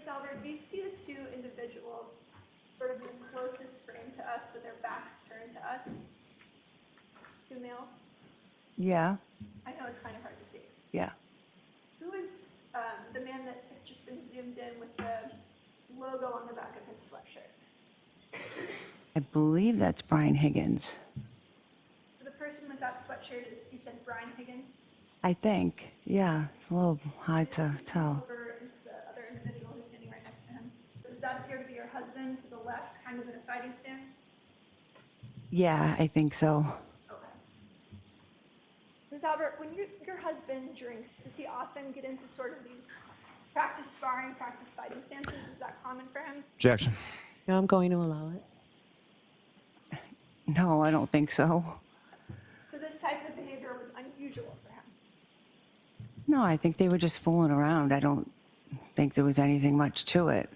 Ms. Albert, do you see the two individuals sort of in the closest frame to us with their backs turned to us? Two males? Yeah, I know it's kind of hard to see. yeah. Who is the man that has just been zoomed in with the logo on the back of his sweatshirt? I believe that's Brian Higgins. So the person with that sweatshirt is, you said, Brian Higgins? I think, yeah. It's a little hard to tell. Over into the other individual who's standing right next to him. Does that appear to be your husband to the left, kind of in a fighting stance? Yeah, I think so. Okay. Ms. Albert, when your husband drinks, does he often get into sort of these practice sparring, practice fighting stances? Is that common for him? Objection. No, I'm going to allow it. No, I don't think so. So this type of behavior was unusual for him? No, I think they were just fooling around. I don't think there was anything much to it.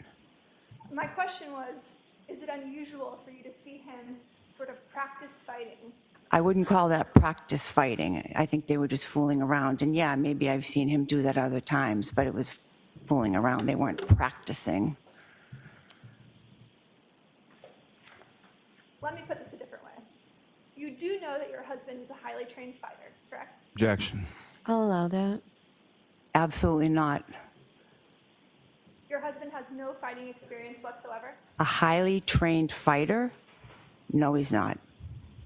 My question was, is it unusual for you to see him sort of practice fighting? I wouldn't call that practice fighting. I think they were just fooling around. And yeah, maybe I've seen him do that other times, but it was fooling around. They weren't practicing. Let me put this a different way. You do know that your husband is a highly trained fighter, correct? Objection. I'll allow that. Absolutely not. Your husband has no fighting experience whatsoever? A highly trained fighter? No, he's not.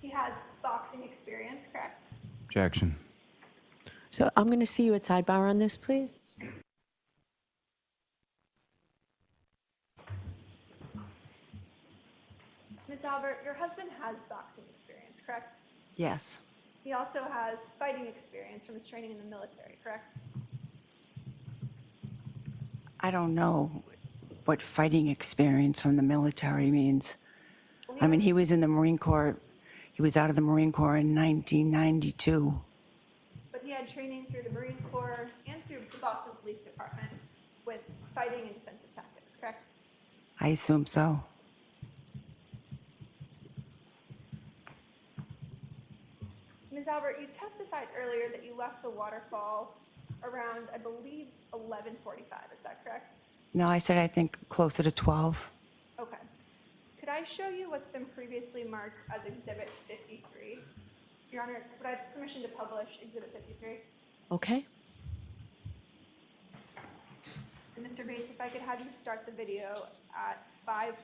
He has boxing experience, correct? Objection. So I'm going to see you at sidebar on this, please. Ms. Albert, your husband has boxing experience, correct? Yes. He also has fighting experience from his training in the military, correct? I don't know what fighting experience from the military means. I mean, he was in the Marine Corps. He was out of the Marine Corps in 1992. But he had training through the Marine Corps and through the Boston Police Department with fighting and defensive tactics, correct? I assume so. Ms. Albert, you testified earlier that you left the waterfall around, I believe, 11:45. Is that correct? No, I said I think closer to 12. Okay. Could I show you what's been previously marked as Exhibit 53? Your Honor, would I have permission to publish Exhibit 53? Okay. And Mr. Bates, if I could have you start the video at 5:14.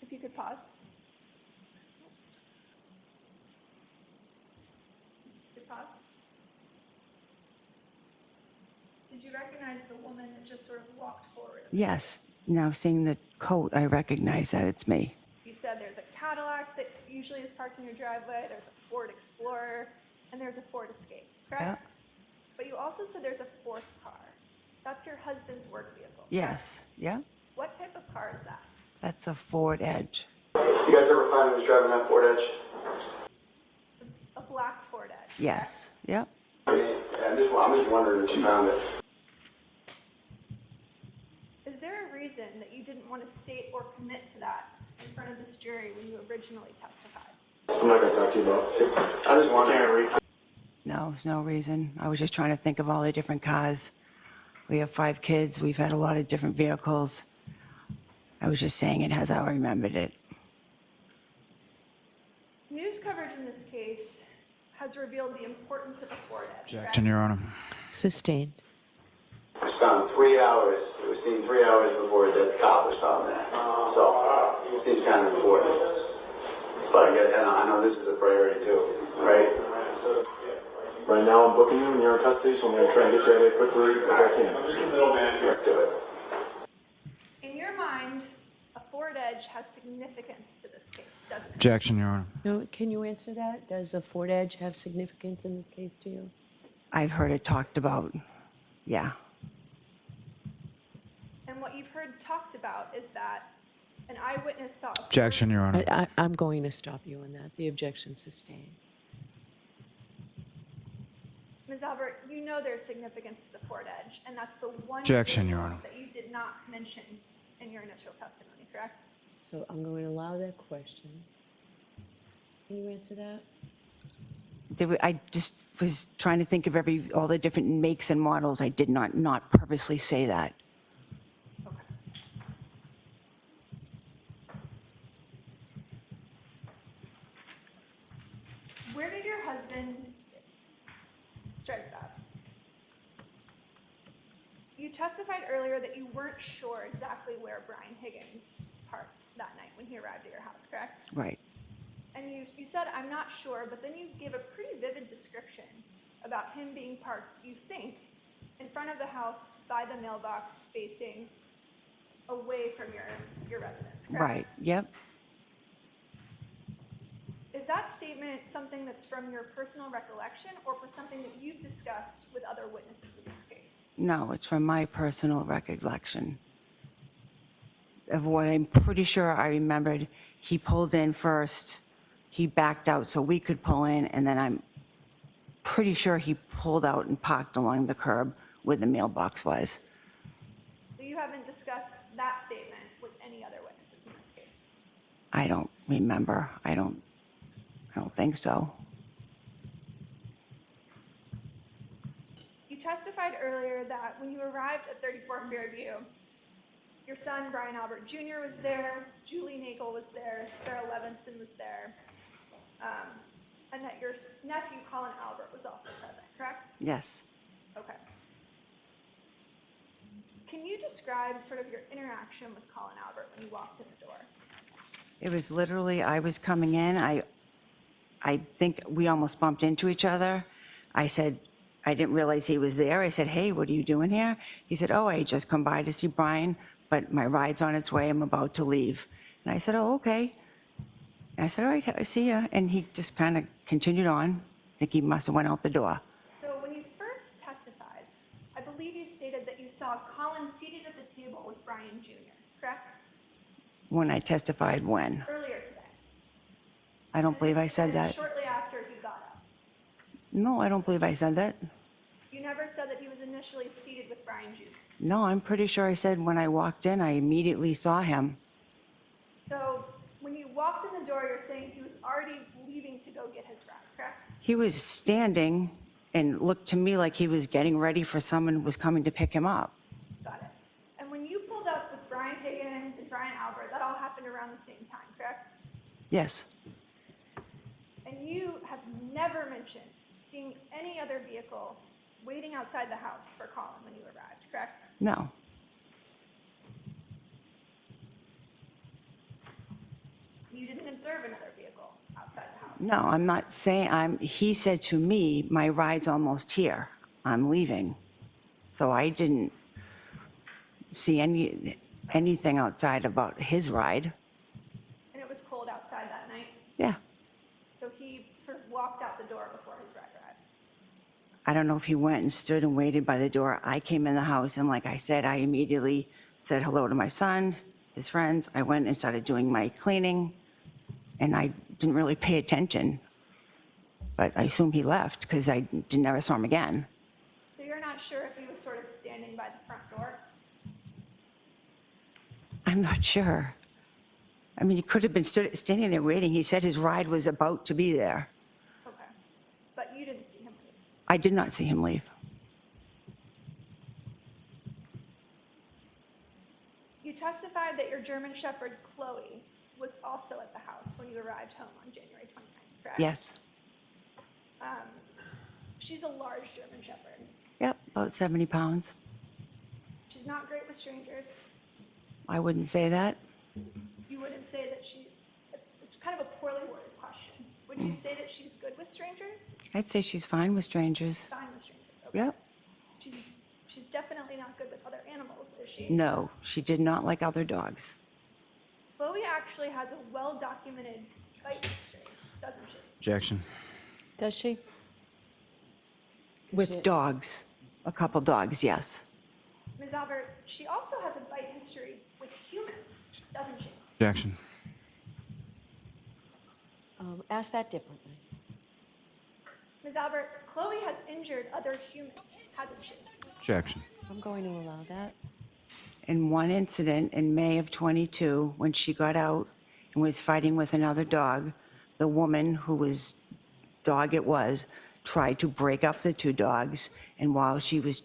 If you could pause. Could pause. Did you recognize the woman that just sort of walked forward? Yes. Now seeing the coat, I recognize that it's me. You said there's a Cadillac that usually is parked in your driveway, there's a Ford Explorer, and there's a Ford Escape, correct? Yeah. But you also said there's a fourth car. That's your husband's work vehicle. Yes. Yeah. What type of car is that? That's a Ford Edge. You guys ever find him was driving that Ford Edge? A black Ford Edge. Yes. Yep. I'm just wondering if you found it. Is there a reason that you didn't want to state or commit to that in front of this jury when you originally testified? I'm not gonna talk to you about it. I just wondering. No, there's no reason. I was just trying to think of all the different cars. We have 5 kids. We've had a lot of different vehicles. I was just saying it as I remembered it. News coverage in this case has revealed the importance of a Ford Edge. Objection, Your Honor. Sustained. It was found 3 hours. It was seen 3 hours before the cop was found there. So it seems kind of important. But I know this is a priority too, right? Right now I'm booking you and you're in custody, so I'm going to try and get you out of here quickly as I can. I'm just a middleman. Let's do it. In your mind, a Ford Edge has significance to this case, doesn't it? Objection, Your Honor. No, can you answer that? Does a Ford Edge have significance in this case to you? I've heard it talked about. Yeah. And what you've heard talked about is that an eyewitness saw a Ford. Objection, Your Honor. I'm going to stop you on that. The objection sustained. Ms. Albert, you know there's significance to the Ford Edge, and that's the one Objection, Your vehicle Honor. that you did not mention in your initial testimony, correct? So I'm going to allow that question. Can you answer that? I just was trying to think of all the different makes and models. I did not purposely say that. Okay. Where did your husband strike that? You testified earlier that you weren't sure exactly where Brian Higgins parked that night when he arrived at your house, correct? Right. And you said, I'm not sure, but then you gave a pretty vivid description about him being parked, you think, in front of the house by the mailbox facing away from your residence, correct? Right. Yep. Is that statement something that's from your personal recollection or for something that you've discussed with other witnesses in this case? No, it's from my personal recollection of what I'm pretty sure I remembered. He pulled in first. He backed out so we could pull in, and then I'm pretty sure he pulled out and parked along the curb where the mailbox was. So you haven't discussed that statement with any other witnesses in this case? I don't remember. I don't think so. You testified earlier that when you arrived at 34 Fairview, your son, Brian Albert Jr. was there, Julie Nagel was there, Sarah Levinson was there, and that your nephew, Colin Albert, was also present, correct? Yes. Okay. Can you describe sort of your interaction with Colin Albert when you walked in the door? It was literally, I was coming in. I think we almost bumped into each other. I said, I didn't realize he was there. I said, hey, what are you doing here? He said, oh, I just come by to see Brian, but my ride's on its way. I'm about to leave. And I said, oh, okay. And I said, all right, I see ya. And he just kind of continued on. I think he must have went out the door. So when you first testified, I believe you stated that you saw Colin seated at the table with Brian Jr., correct? When I testified when? Earlier today. I don't believe I said And that. shortly after he got up. No, I don't believe I said that. You never said that he was initially seated with Brian Jr. No, I'm pretty sure I said when I walked in, I immediately saw him. So when you walked in the door, you're saying he was already leaving to go get his ride, correct? He was standing and looked to me like he was getting ready for someone who was coming to pick him up. Got it. And when you pulled up with Brian Higgins and Brian Albert, that all happened around the same time, correct? Yes. And you have never mentioned seeing any other vehicle waiting outside the house for Colin when you arrived, correct? No. You didn't observe another vehicle outside the house? No, I'm not saying, he said to me, my ride's almost here. I'm leaving. So I didn't see anything outside about his ride. And it was cold outside that night? Yeah. So he sort of walked out the door before his ride arrived? I don't know if he went and stood and waited by the door. I came in the house, and like I said, I immediately said hello to my son, his friends. I went and started doing my cleaning, and I didn't really pay attention. But I assume he left because I never saw him again. So you're not sure if he was sort of standing by the front door? I'm not sure. I mean, he could have been standing there waiting. He said his ride was about to be there. Okay. But you didn't see him leave? I did not see him leave. You testified that your German Shepherd, Chloe, was also at the house when you arrived home on January 29th, correct? Yes. She's a large German Shepherd. Yep, about 70 pounds. She's not great with strangers. I wouldn't say that. You wouldn't say that it's kind of a poorly worded question. Would you say that she's good with strangers? I'd say she's fine with strangers. Fine with strangers, okay. Yep. She's definitely not good with other animals, is she? No, she did not like other dogs. Chloe actually has a well-documented bite history, doesn't she? Objection. Does she? With dogs. A couple dogs, yes. Ms. Albert, she also has a bite history with humans, doesn't she? Objection. Ask that differently. Ms. Albert, Chloe has injured other humans, hasn't she? Objection. I'm going to allow that. in one incident in May of '22, when she got out and was fighting with another dog, the woman who was, dog it was, tried to break up the two dogs, and while she was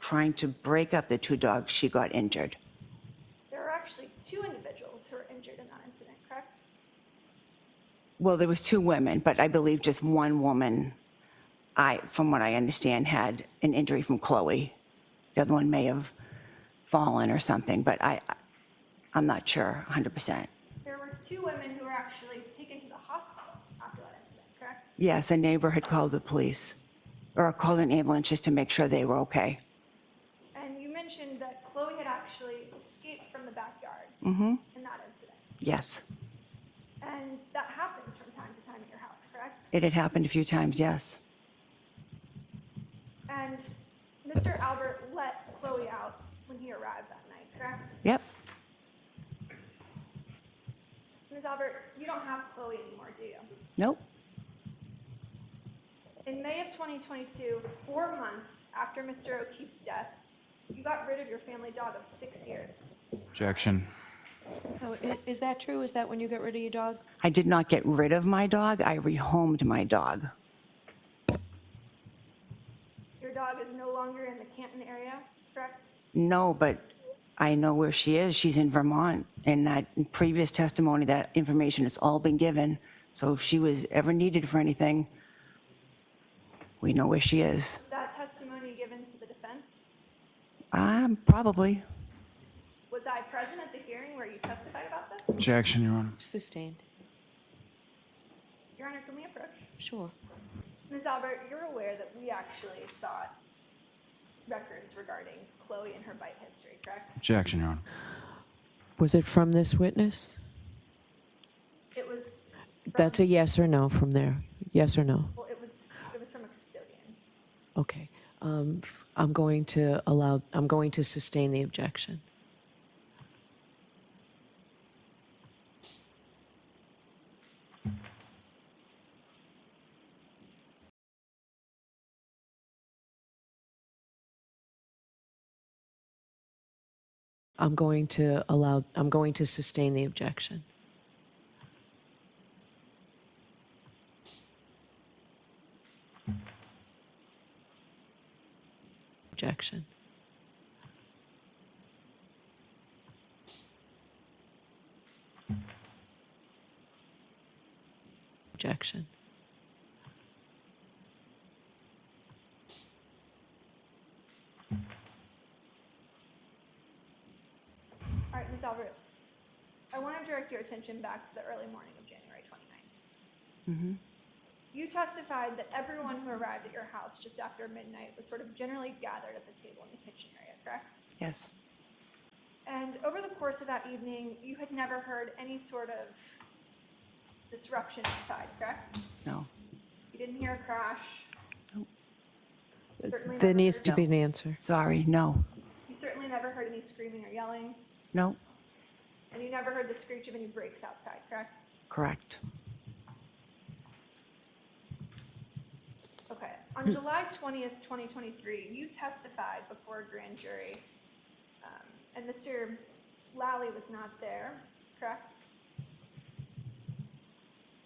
trying to break up the two dogs, she got injured. There were actually 2 individuals who were injured in that incident, correct? Well, there was 2 women, but I believe just one woman, from what I understand, had an injury from Chloe. The other one may have fallen or something, but I'm not sure 100%. There were 2 women who were actually taken to the hospital after that incident, correct? Yes, a neighbor had called the police, or called an ambulance just to make sure they were okay. And you mentioned that Chloe had actually escaped from the backyard Mm-hmm. in that incident. Yes. And that happens from time to time at your house, correct? It had happened a few times, yes. And Mr. Albert let Chloe out when he arrived that night, correct? Yep. Ms. Albert, you don't have Chloe anymore, do you? Nope. In May of 2022, 4 months after Mr. O'Keefe's death, you got rid of your family dog of 6 years. Objection. Oh, is that true? Is that when you got rid of your dog? I did not get rid of my dog. I rehomed my dog. Your dog is no longer in the Canton area, correct? No, but I know where she is. She's in Vermont. And that in previous testimony, that information has all been given. So if she was ever needed for anything, we know where she is. Was that testimony given to the defense? Probably. Was I present at the hearing where you testified about this? Objection, Your Honor. Sustained. Your Honor, can we approach? Sure. Ms. Albert, you're aware that we actually sought records regarding Chloe and her bite history, correct? Objection, Your Honor. Was it from this witness? It was from, That's a yes or no from there. Yes or no? well, it was from a custodian. Okay. I'm going to sustain the objection. I'm going to sustain the objection. Objection. Objection. All right, Ms. Albert, I want to direct your attention back to the early morning of January 29th. Mm-hmm. You testified that everyone who arrived at your house just after midnight was sort of generally gathered at the table in the kitchen area, correct? Yes. And over the course of that evening, you had never heard any sort of disruption inside, correct? No. You didn't hear a crash. Nope. Certainly There never needs heard- to be an answer. Sorry, no. You certainly never heard any screaming or yelling, No. and you never heard the screech of any brakes outside, correct? Correct. Okay. On July 20th, 2023, you testified before a grand jury, and Mr. Lally was not there, correct?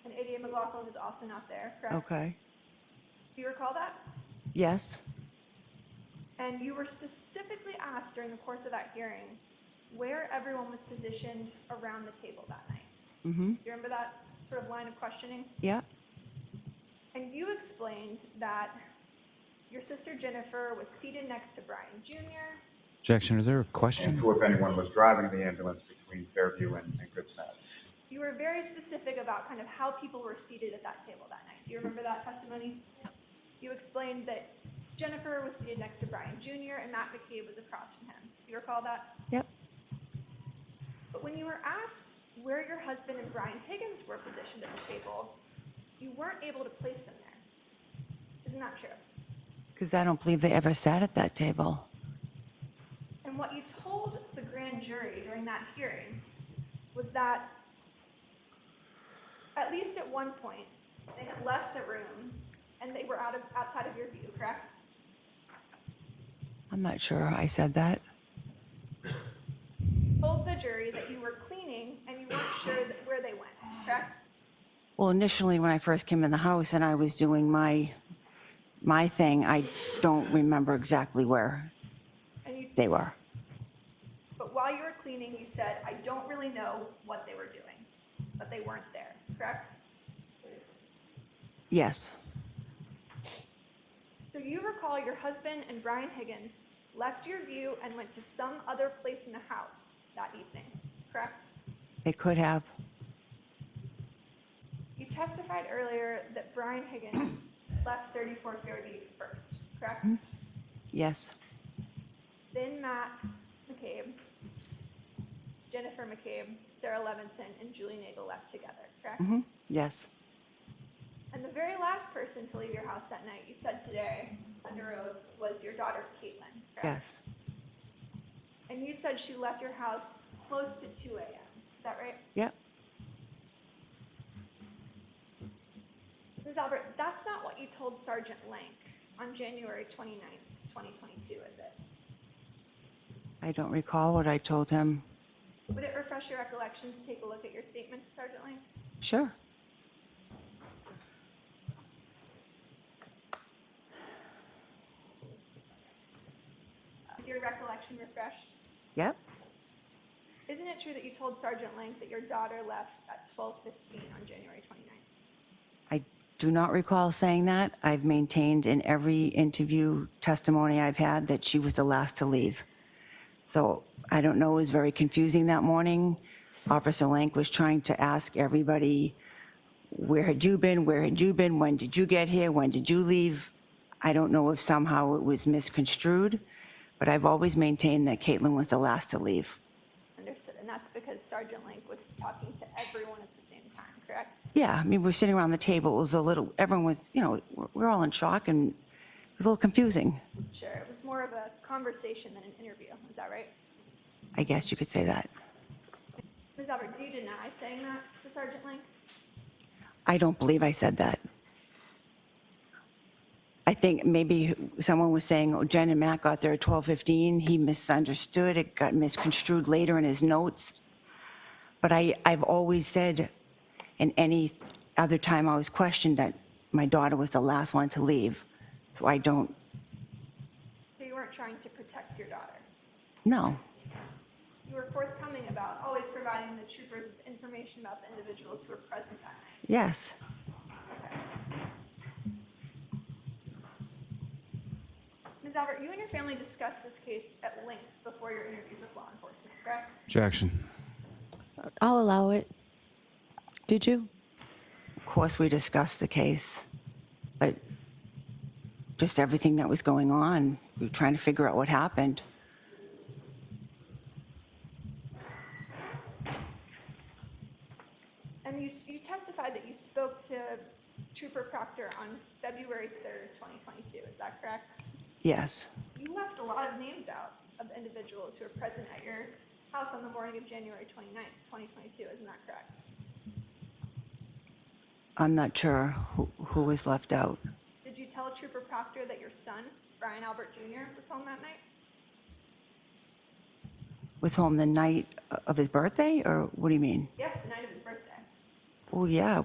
And ADA McLaughlin was also not there, correct? Okay. Do you recall that? Yes. And you were specifically asked during the course of that hearing where everyone was positioned around the table that night. Mm-hmm. Do you remember that sort of line of questioning? Yeah. And you explained that your sister Jennifer was seated next to Brian Jr. Objection. Is there a And question? to if anyone was driving the ambulance between Fairview and Good Samaritan. You were very specific about kind of how people were seated at that table that night. Do you remember that testimony? You explained that Jennifer was seated next to Brian Jr. and Matt McCabe was across from him. Do you recall that? Yep. But when you were asked where your husband and Brian Higgins were positioned at the table, you weren't able to place them there. Isn't that true? Because I don't believe they ever sat at that table. And what you told the grand jury during that hearing was that at least at one point, they had left the room and they were outside of your view, correct? I'm not sure I said that. the jury that you were cleaning and you weren't sure where they went, correct? Well, initially, when I first came in the house and I was doing my thing, I don't remember exactly where And you, they were. but while you were cleaning, you said, I don't really know what they were doing, but they weren't there, correct? Yes, So you recall your husband and Brian Higgins left your view and went to some other place in the house that evening, correct? they could have. You testified earlier that Brian Higgins left 34 Fairview first, correct? Yes, Then Matt McCabe, Jennifer McCabe, Sarah Levinson, and Julie Nagel left together, correct? yes, And the very last person to leave your house that night, you said today under oath, was your daughter Caitlin, correct? yes, And you said she left your house close to 2 a.m. Is that right? yep. Ms. Albert, that's not what you told Sergeant Lank on January 29th, 2022, is it? I don't recall what I told him. Would it refresh your recollection to take a look at your statement to Sergeant Lank? Sure. Is your recollection refreshed? Yep. Isn't it true that you told Sergeant Lank that your daughter left at 12:15 on January 29th? I do not recall saying that. I've maintained in every interview testimony I've had that she was the last to leave. So I don't know, it was very confusing that morning. Officer Lank was trying to ask everybody, where had you been? Where had you been? When did you get here? When did you leave? I don't know if somehow it was misconstrued, but I've always maintained that Caitlin was the last to leave. Understood, and that's because Sergeant Lank was talking to everyone at the same time, correct? Yeah, I mean, we're sitting around the table, it was a little, everyone was, we're all in shock, and it was a little confusing. Sure, it was more of a conversation than an interview, is that right? I guess you could say that. Ms. Albert, do you deny saying that to Sergeant Lank? I don't believe I said that. I think maybe someone was saying, oh, Jen and Matt got there at 12:15. He misunderstood. It got misconstrued later in his notes. But I've always said, and any other time I was questioned, that my daughter was the last one to leave. So I don't, So you weren't trying to protect your daughter? no. You were forthcoming about always providing the troopers with information about the individuals who were present that night? Yes, Okay. Ms. Albert, you and your family discussed this case at length before your interviews with law enforcement, correct? Objection. I'll allow it. Did you? of course we discussed the case, but just everything that was going on, we were trying to figure out what happened. And you testified that you spoke to Trooper Proctor on February 3rd, 2022, is that correct? Yes, You left a lot of names out of individuals who were present at your house on the morning of January 29th, 2022, isn't that correct? I'm not sure who was left out. Did you tell Trooper Proctor that your son, Brian Albert Jr., was home that night? Was home the night of his birthday, or what do you mean? Yes, the night of his birthday. Well, yeah,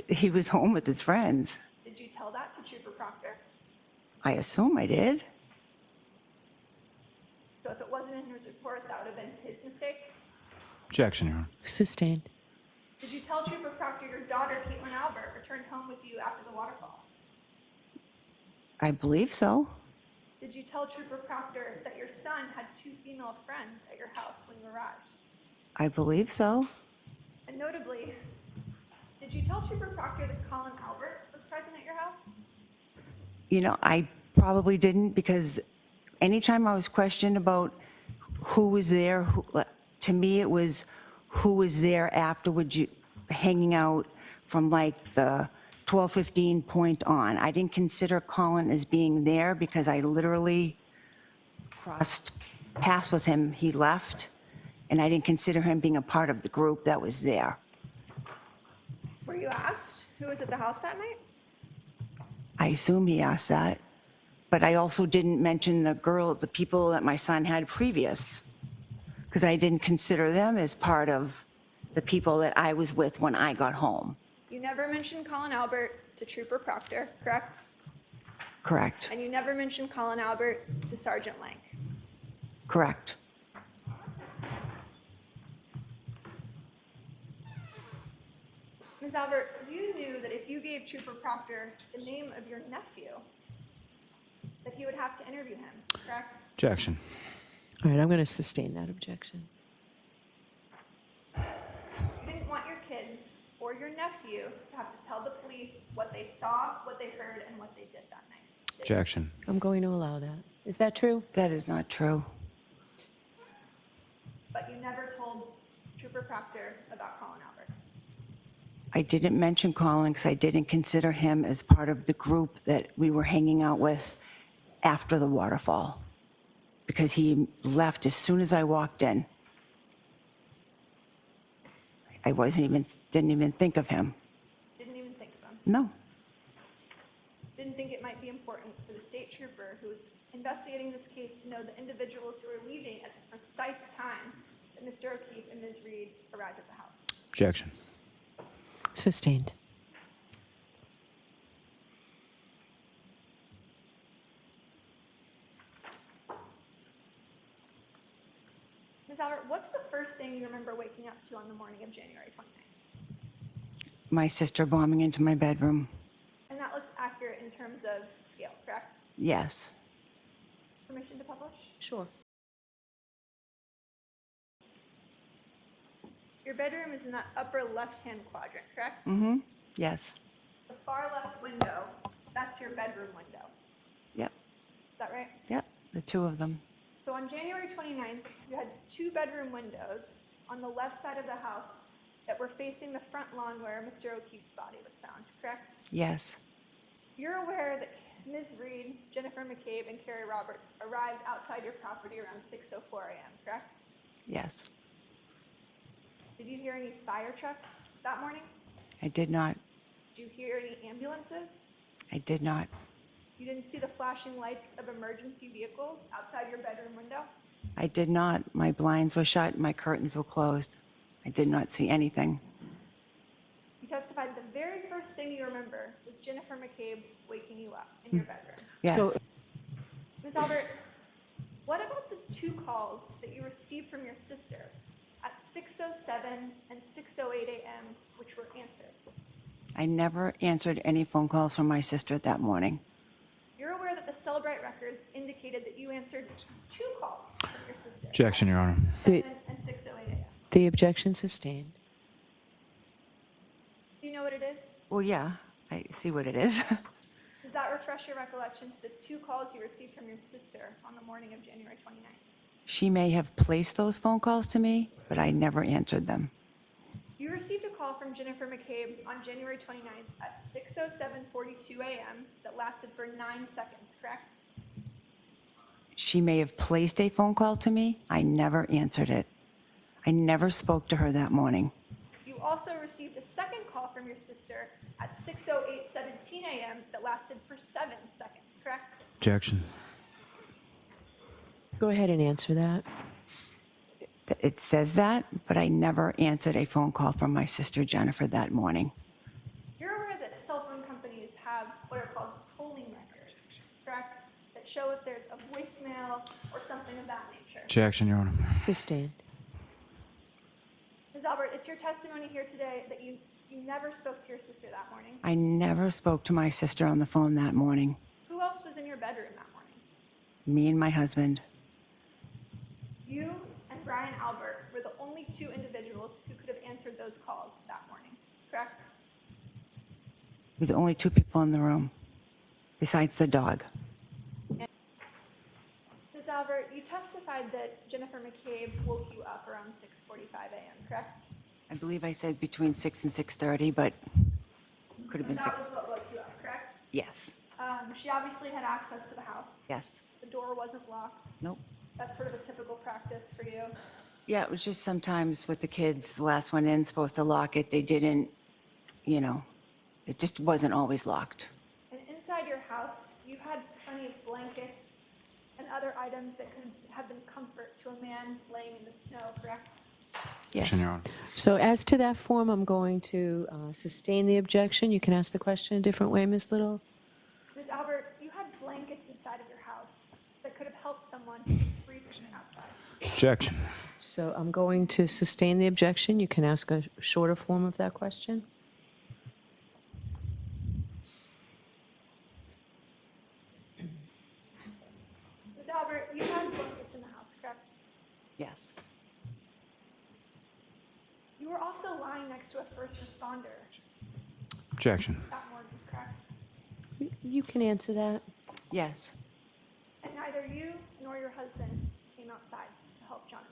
he was home with his friends. Did you tell that to Trooper Proctor? I assume I did. So if it wasn't in his report, that would have been his mistake? Objection, Your Honor. Sustained. Did you tell Trooper Proctor your daughter, Caitlin Albert, returned home with you after the waterfall? I believe so. Did you tell Trooper Proctor that your son had 2 female friends at your house when you arrived? I believe so. And notably, did you tell Trooper Proctor that Colin Albert was present at your house? I probably didn't, because anytime I was questioned about who was there, to me it was who was there afterwards, hanging out from like the 12:15 point on. I didn't consider Colin as being there because I literally crossed paths with him. He left, and I didn't consider him being a part of the group that was there. Were you asked who was at the house that night? I assume he asked that, but I also didn't mention the people that my son had previous. because I didn't consider them as part of the people that I was with when I got home. You never mentioned Colin Albert to Trooper Proctor, correct? Correct, And you never mentioned Colin Albert to Sergeant Lang. correct. Ms. Albert, you knew that if you gave Trooper Proctor the name of your nephew, that he would have to interview him, correct? Objection. All right, I'm going to sustain that objection. You didn't want your kids or your nephew to have to tell the police what they saw, what they heard, and what they did that night. did you? Objection. I'm going to allow that. Is that true? That is not true. But you never told Trooper Proctor about Colin Albert. I didn't mention Colin because I didn't consider him as part of the group that we were hanging out with after the waterfall, because he left as soon as I walked in. I didn't even think of him. Didn't even think of him. No, Didn't think it might be important for the state trooper who was investigating this case to know the individuals who were leaving at the precise time that Mr. O'Keefe and Ms. Reed arrived at the house. Objection. Sustained. Ms. Albert, what's the first thing you remember waking up to on the morning of January 29th? my sister bombing into my bedroom. And that looks accurate in terms of scale, correct? Yes, Permission to publish? Sure. Your bedroom is in that upper left-hand quadrant, correct? yes, The far left window, that's your bedroom window. yep, Is that right? yep, the two of them. So on January 29th, you had two bedroom windows on the left side of the house that were facing the front lawn where Mr. O'Keefe's body was found, correct? Yes, You're aware that Ms. Reed, Jennifer McCabe, and Carrie Roberts arrived outside your property around 6:04 a.m., correct? yes, Did you hear any fire trucks that morning? I did not, Did you hear any ambulances? I did not, You didn't see the flashing lights of emergency vehicles outside your bedroom window? I did not. My blinds were shut, my curtains were closed. I did not see anything. You testified the very first thing you remember was Jennifer McCabe waking you up in your bedroom. Yes, So- Ms. Albert, what about the two calls that you received from your sister at 6:07 and 6:08 a.m., which were answered? I never answered any phone calls from my sister that morning. You're aware that the Cellbrite records indicated that you answered two calls from your sister. Objection, Your Honor. The, 7 and 6:08 a.m. the objection sustained. Do you know what it is? Well, yeah, I see what it is. Does that refresh your recollection to the two calls you received from your sister on the morning of January 29th? She may have placed those phone calls to me, but I never answered them. You received a call from Jennifer McCabe on January 29th at 6:07:42 a.m. that lasted for 9 seconds, correct? She may have placed a phone call to me. I never answered it. I never spoke to her that morning. You also received a second call from your sister at 6:08:17 a.m. that lasted for 7 seconds, correct? Objection. Go ahead and answer that. It says that, but I never answered a phone call from my sister Jennifer that morning. You're aware that cell phone companies have what are called tolling records, correct? That show if there's a voicemail or something of that nature. Objection, Your Honor. Sustained. Ms. Albert, it's your testimony here today that you never spoke to your sister that morning. I never spoke to my sister on the phone that morning. Who else was in your bedroom that morning? Me and my husband. You and Brian Albert were the only two individuals who could have answered those calls that morning, correct? We're the only two people in the room, besides the dog. Ms. Albert, you testified that Jennifer McCabe woke you up around 6:45 a.m., correct? I believe I said between 6 and 6:30, but could have been That 6. was what woke you up, correct? Yes, She obviously had access to the house. yes, The door wasn't locked. nope. That's sort of a typical practice for you. Yeah, it was just sometimes with the kids, the last one in, supposed to lock it, they didn't, it just wasn't always locked. And inside your house, you had plenty of blankets and other items that could have been comfort to a man laying in the snow, correct? Yes. Objection, Your Honor. So as to that form, I'm going to sustain the objection. You can ask the question a different way, Ms. Little. Ms. Albert, you had blankets inside of your house that could have helped someone who was freezing outside. Objection. So I'm going to sustain the objection. You can ask a shorter form of that question. Ms. Albert, you had blankets in the house, correct? Yes. You were also lying next to a first responder Objection. that morning, correct? You can answer that. Yes. And neither you nor your husband came outside to help Johnny,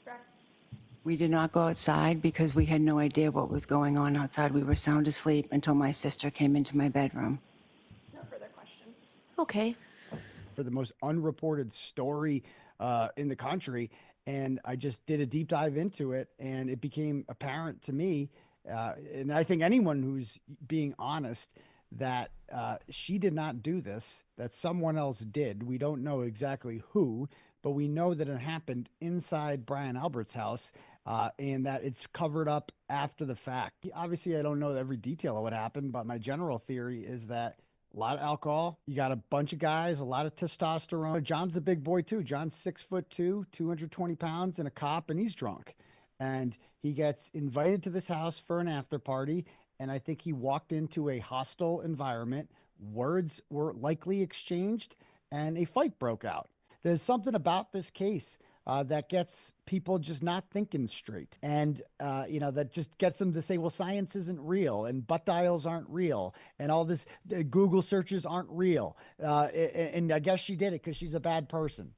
correct? We did not go outside because we had no idea what was going on outside. We were sound asleep until my sister came into my bedroom. No further questions. Okay. For the most unreported story in the country. And I just did a deep dive into it, and it became apparent to me, and I think anyone who's being honest, that she did not do this, that someone else did. We don't know exactly who, but we know that it happened inside Brian Albert's house, and that it's covered up after the fact. Obviously, I don't know every detail of what happened, but my general theory is that a lot of alcohol. You got a bunch of guys, a lot of testosterone. John's a big boy too. John's 6'2", 220 pounds, and a cop, and he's drunk. And he gets invited to this house for an after party. And I think he walked into a hostile environment. Words were likely exchanged, and a fight broke out. There's something about this case that gets people just not thinking straight. And, that just gets them to say, well, science isn't real, and butt dials aren't real, and all this Google searches aren't real. And I guess she did it because she's a bad person.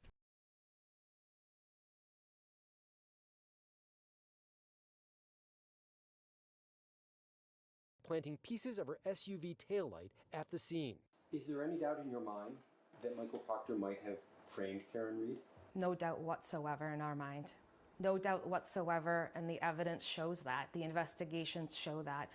Planting pieces of her SUV taillight at the scene. Is there any doubt in your mind that Michael Proctor might have framed Karen Reed? No doubt whatsoever in our mind. No doubt whatsoever, and the evidence shows that. The investigations show that.